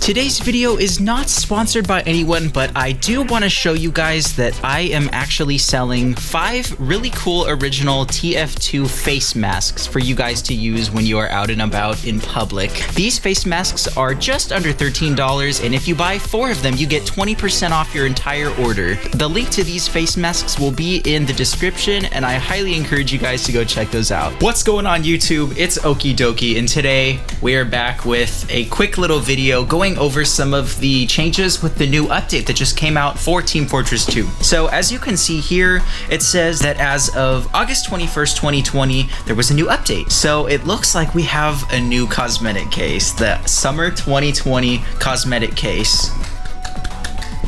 Today's video is not sponsored by anyone, but I do want to show you guys that I am actually selling 5 really cool original TF2 face masks for you guys to use when you are out and about in public. These face masks are just under $13, and if you buy 4 of them, you get 20% off your entire order. The link to these face masks will be in the description, and I highly encourage you guys to go check those out. What's going on YouTube? It's Okie Dokie, and today we are back with a quick little video going over some of the changes with the new update that just came out for Team Fortress 2. So as you can see here, it says that as of August 21st, 2020, there was a new update. So it looks like we have a new cosmetic case, the Summer 2020 cosmetic case.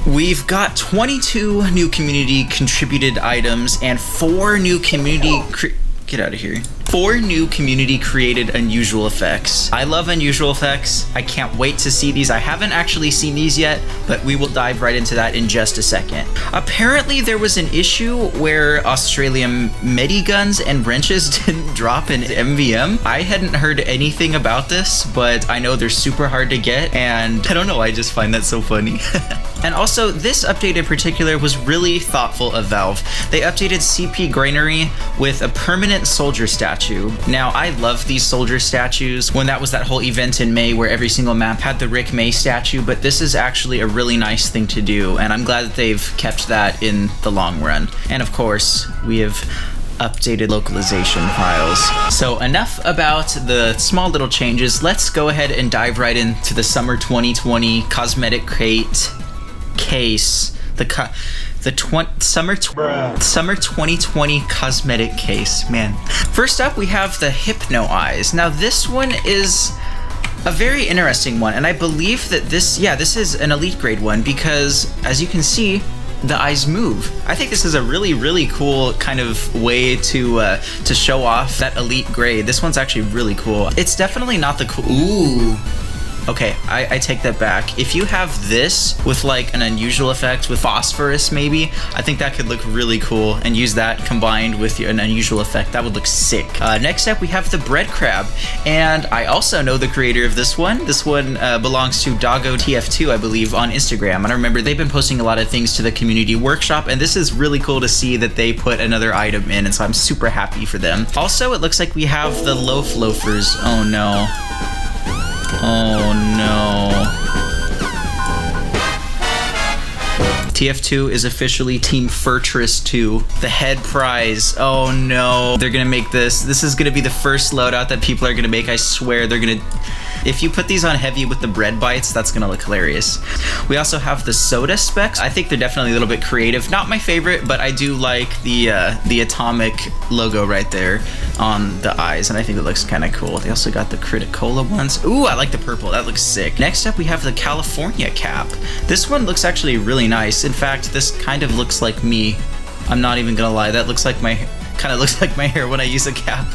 We've got 22 new community contributed items and 4 new community get out of here. 4 new community created unusual effects. I love unusual effects. I can't wait to see these. I haven't actually seen these yet, but we will dive right into that in just a second. Apparently there was an issue where Australian medi guns and wrenches didn't drop in MVM. I hadn't heard anything about this, but I know they're super hard to get, and I don't know, I just find that so funny. And also, this update in particular was really thoughtful of Valve. They updated CP Granary with a permanent soldier statue. Now, I love these soldier statues when that was that whole event in May where every single map had the Rick May statue, but this is actually a really nice thing to do, and I'm glad that they've kept that in the long run. And of course, we have updated localization files. So enough about the small little changes. Let's go ahead and dive right into the Summer 2020 cosmetic crate case, Summer 2020 cosmetic case. Man, first up we have the Hypno Eyes. Now this one is a very interesting one, and I believe that this is an elite grade one because as you can see, the eyes move. I think this is a really cool kind of way to show off that elite grade. This one's actually really cool. It's definitely not the cool. Ooh. Okay, I take that back. If you have this with like an unusual effect with phosphorus maybe, I think that could look really cool, and use that combined with an unusual effect. That would look sick. Next up we have the bread crab, and I also know the creator of this one. This one belongs to Doggo TF2, I believe, on Instagram. And I remember they've been posting a lot of things to the community workshop, and this is really cool to see that they put another item in, and so I'm super happy for them. Also, it looks like we have the loaf loafers. Oh no. Oh no. TF2 is officially Team Fortress 2, the head prize. Oh no. They're gonna make this. This is gonna be the first loadout that people are gonna make. I swear they're gonna. If you put these on heavy with the bread bites, that's gonna look hilarious. We also have the soda specs. I think they're definitely a little bit creative. Not my favorite, but I do like the atomic logo right there on the eyes, and I think it looks kind of cool. They also got the Criticola ones. Ooh, I like the purple. That looks sick. Next up, we have the California cap. This one looks actually really nice. In fact, this kind of looks like me. I'm not even gonna lie. That looks like my hair when I use a cap.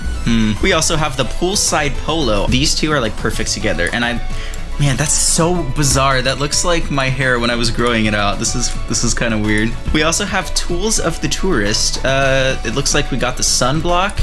We also have the Poolside Polo. These two are like perfect together, and man, that's so bizarre. That looks like my hair when I was growing it out. This is kind of weird. We also have Tools of the Tourist. It looks like we got the sunblock,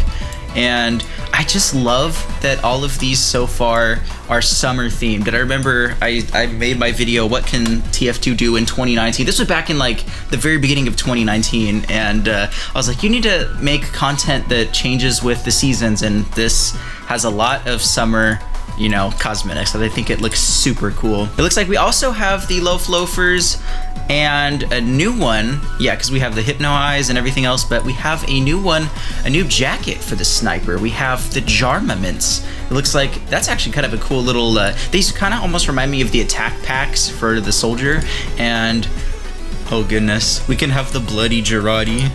and I just love that all of these so far are summer themed. And I remember I made my video, what can TF2 do in 2019? This was back in like the very beginning of 2019, and I was like, you need to make content that changes with the seasons, and this has a lot of summer, you know, cosmetics, and I think it looks super cool. It looks like we also have the loaf loafers and a new one, yeah, because we have the Hypno Eyes and everything else, but we have a new one, a new jacket for the sniper. We have the Jarmaments. It looks like that's actually kind of a cool little, these kind of almost remind me of the attack packs for the soldier, and oh goodness, we can have the bloody Girardi.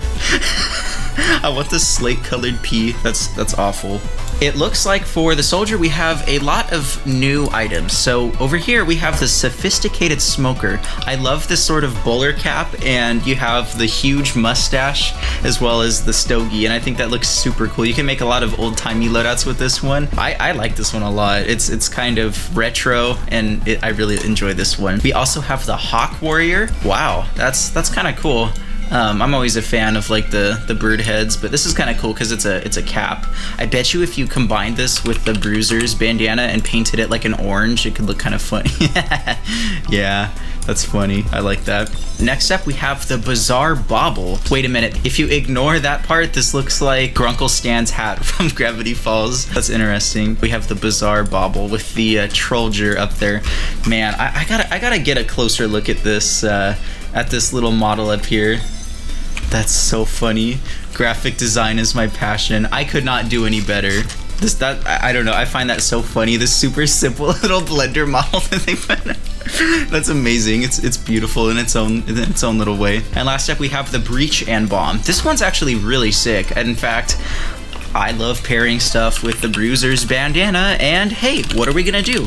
I want the slate colored P. That's awful. It looks like for the soldier we have a lot of new items. So over here we have the sophisticated smoker. I love this sort of bowler cap, and you have the huge mustache as well as the stogie, and I think that looks super cool. You can make a lot of old-timey loadouts with this one. I like this one a lot. It's kind of retro, and I really enjoy this one. We also have the Hawk Warrior. Wow, that's kind of cool. I'm always a fan of like the bird heads, but this is kind of cool because it's a cap. I bet you if you combined this with the Bruiser's bandana and painted it like an orange, it could look kind of funny. Yeah, that's funny. I like that. Next up, we have the Bizarre Bobble. Wait a minute. If you ignore that part, this looks like Grunkle Stan's hat from Gravity Falls. That's interesting. We have the Bizarre Bobble with the Trollger up there. Man, I gotta get a closer look at this little model up here. That's so funny. Graphic design is my passion. I could not do any better. I don't know. I find that so funny. This super simple little Blender model that they put. That's amazing. It's beautiful in its own little way. And last up, we have the Breach and Bomb. This one's actually really sick. And in fact, I love pairing stuff with the Bruiser's bandana. And hey, what are we gonna do?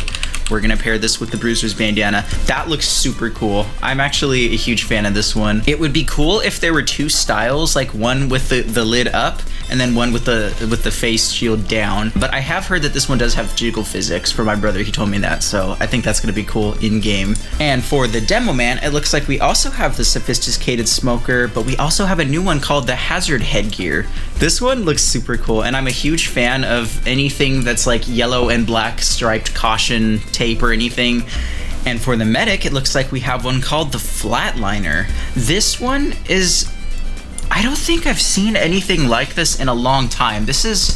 We're gonna pair this with the Bruiser's bandana. That looks super cool. I'm actually a huge fan of this one. It would be cool if there were two styles, like one with the lid up and then one with the face shield down. But I have heard that this one does have jiggle physics. For my brother, he told me that, so I think that's gonna be cool in game. And for the Demo Man, it looks like we also have the Sophisticated Smoker, but we also have a new one called the Hazard Headgear. This one looks super cool, and I'm a huge fan of anything that's like yellow and black striped caution tape or anything. And for the Medic, it looks like we have one called the Flatliner. This one is, I don't think I've seen anything like this in a long time. This is,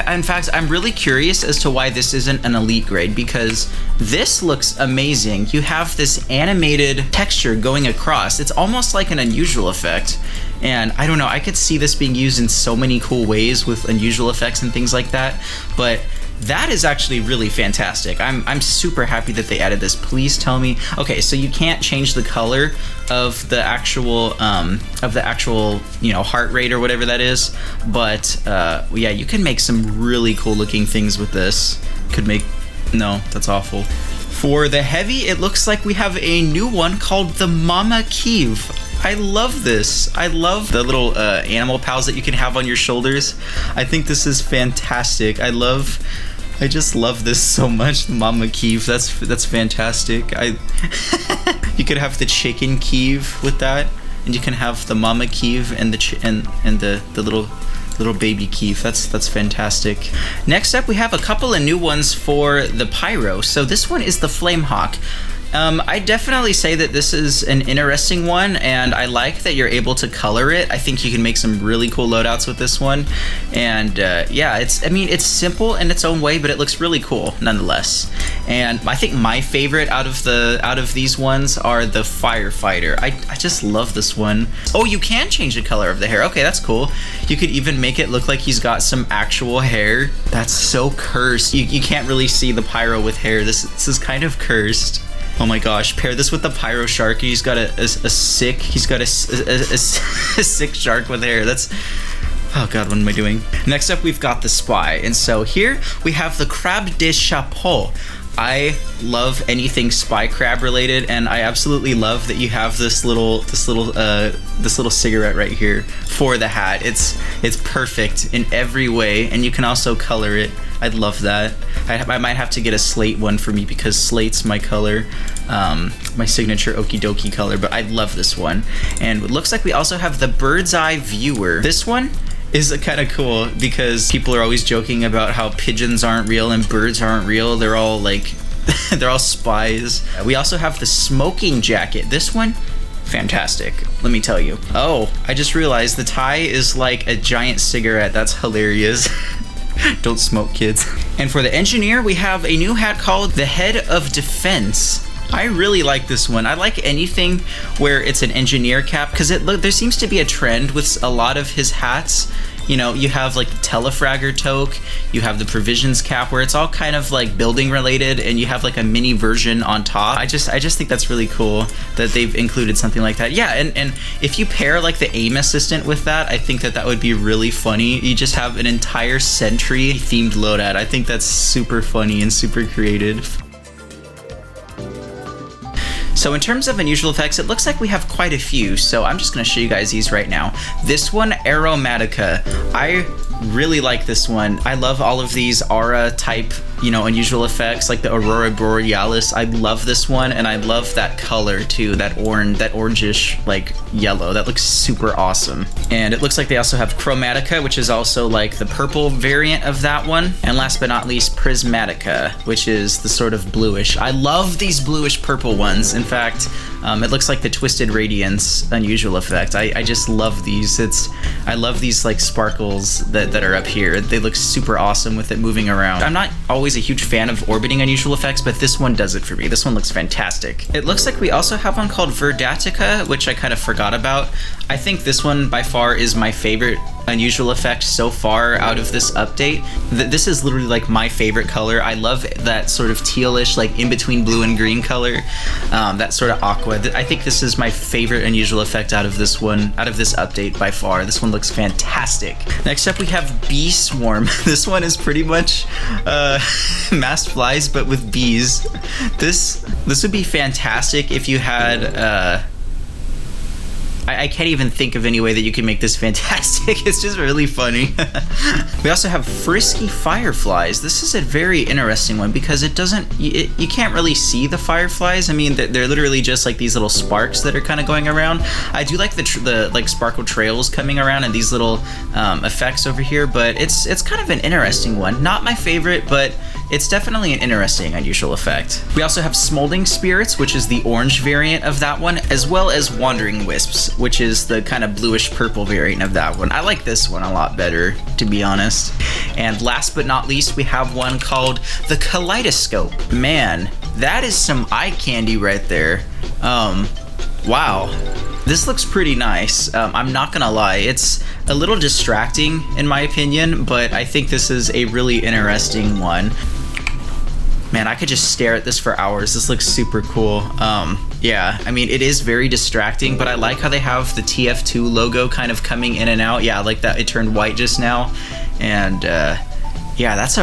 in fact, I'm really curious as to why this isn't an elite grade, because this looks amazing. You have this animated texture going across. It's almost like an unusual effect. And I don't know, I could see this being used in so many cool ways with unusual effects and things like that. But that is actually really fantastic. I'm super happy that they added this. Please tell me. Okay, so you can't change the color of the actual heart rate or whatever that is, but yeah, you can make some really cool looking things with this. No, that's awful. For the Heavy, it looks like we have a new one called the Mama Kiev. I love this. I love the little animal pals that you can have on your shoulders. I think this is fantastic. I just love this so much. Mama Kiev, that's fantastic. You could have the chicken Kiev with that, and you can have the Mama Kiev and the little baby Kiev. That's fantastic. Next up, we have a couple of new ones for the Pyro. So this one is the Flamehawk. I definitely say that this is an interesting one, and I like that you're able to color it. I think you can make some really cool loadouts with this one. And yeah, it's simple in its own way, but it looks really cool nonetheless. And I think my favorite out of these ones are the Firefighter. I just love this one. Oh, you can change the color of the hair. Okay, that's cool. You could even make it look like he's got some actual hair. That's so cursed. You can't really see the Pyro with hair. This is kind of cursed. Oh my gosh, pair this with the Pyro Shark. He's got a sick shark with hair. Oh god, what am I doing? Next up, we've got the Spy. And so here we have the Crabe de Chapeau. I love anything spy crab related, and I absolutely love that you have this little cigarette right here for the hat. It's perfect in every way, and you can also color it. I'd love that. I might have to get a slate one for me because slate's my color, my signature okie dokie color, but I love this one. And it looks like we also have the Bird's Eye Viewer. This one is kind of cool because people are always joking about how pigeons aren't real and birds aren't real. They're all like, they're all spies. We also have the Smoking Jacket. This one, fantastic, let me tell you. Oh, I just realized the tie is like a giant cigarette. That's hilarious. Don't smoke, kids. And for the Engineer, we have a new hat called the Head of Defense. I really like this one. I like anything where it's an engineer cap because there seems to be a trend with a lot of his hats. You know, you have like the Telefragger toque, you have the Provisions cap where it's all kind of like building related, and you have like a mini version on top. I just think that's really cool that they've included something like that. Yeah, and if you pair like the aim assistant with that, I think that would be really funny. You just have an entire Sentry themed loadout. I think that's super funny and super creative. So in terms of unusual effects, it looks like we have quite a few, so I'm just going to show you guys these right now. This one, Aromatica. I really like this one. I love all of these aura type, you know, unusual effects, like the Aurora Borealis. I love this one, and I love that color too, that orangish like yellow. That looks super awesome. And it looks like they also have Chromatica, which is also like the purple variant of that one. And last but not least, Prismatica, which is the sort of bluish. I love these bluish purple ones. In fact, it looks like the Twisted Radiance unusual effect. I just love these. I love these like sparkles that are up here. They look super awesome with it moving around. I'm not always a huge fan of orbiting unusual effects, but this one does it for me. This one looks fantastic. It looks like we also have one called Verdatica, which I kind of forgot about. I think this one by far is my favorite unusual effect so far out of this update. This is literally like my favorite color. I love that sort of tealish, like in between blue and green color, that sort of aqua. I think this is my favorite unusual effect out of this one, out of this update by far. This one looks fantastic. Next up we have Bee Swarm. This one is pretty much masked flies but with bees. This would be fantastic if you had I can't even think of any way that you can make this fantastic. It's just really funny. We also have Frisky Fireflies. This is a very interesting one because it doesn't, you can't really see the fireflies. I mean, they're literally just like these little sparks that are kind of going around. I do like the like sparkle trails coming around and these little effects over here, but it's kind of an interesting one. Not my favorite, but it's definitely an interesting unusual effect. We also have Smolding Spirits, which is the orange variant of that one, as well as Wandering Wisps, which is the kind of bluish purple variant of that one. I like this one a lot better, to be honest. And last but not least, we have one called the Kaleidoscope. Man, that is some eye candy right there. Wow. This looks pretty nice. I'm not gonna lie, it's a little distracting in my opinion, but I think this is a really interesting one. Man, I could just stare at this for hours. This looks super cool. Yeah, I mean, it is very distracting, but I like how they have the TF2 logo kind of coming in and out. Yeah, I like that it turned white just now. And yeah, that's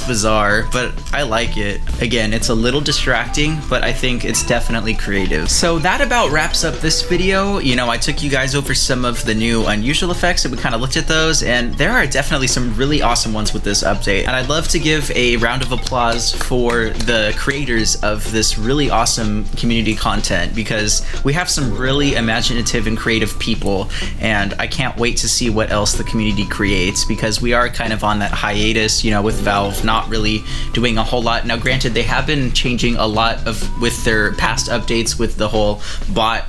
bizarre, but I like it. Again, it's a little distracting, but I think it's definitely creative. So that about wraps up this video. You know, I took you guys over some of the new unusual effects and we kind of looked at those, and there are definitely some really awesome ones with this update. And I'd love to give a round of applause for the creators of this really awesome community content, because we have some really imaginative and creative people, and I can't wait to see what else the community creates, because we are kind of on that hiatus, you know, with Valve not really doing a whole lot. Now granted, they have been changing a lot with their past updates with the whole bot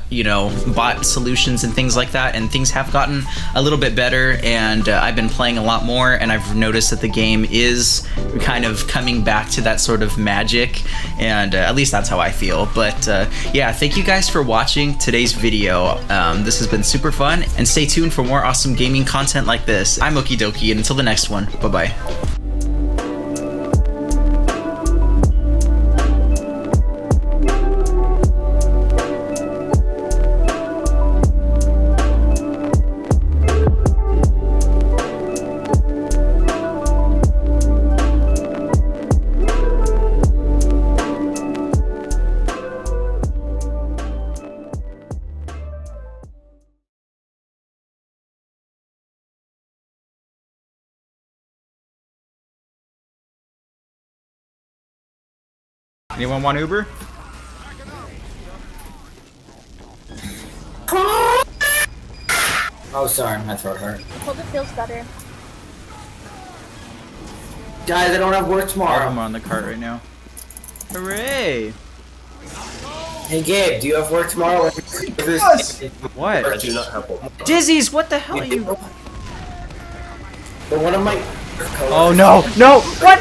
solutions and things like that, and things have gotten a little bit better, and I've been playing a lot more, and I've noticed that the game is kind of coming back to that sort of magic, and at least that's how I feel. But yeah, thank you guys for watching today's video. This has been super fun, and stay tuned for more awesome gaming content like this. I'm Okie Dokie, and until the next one, bye-bye. Anyone want Uber? Oh, sorry, my throat hurt. Hope it feels better. Guys, I don't have work tomorrow. I'm on the cart right now. Hooray! Hey Gabe, do you have work tomorrow? What? I do not have work. Dizzy's, what the hell are you? But one of my Oh no! No! What?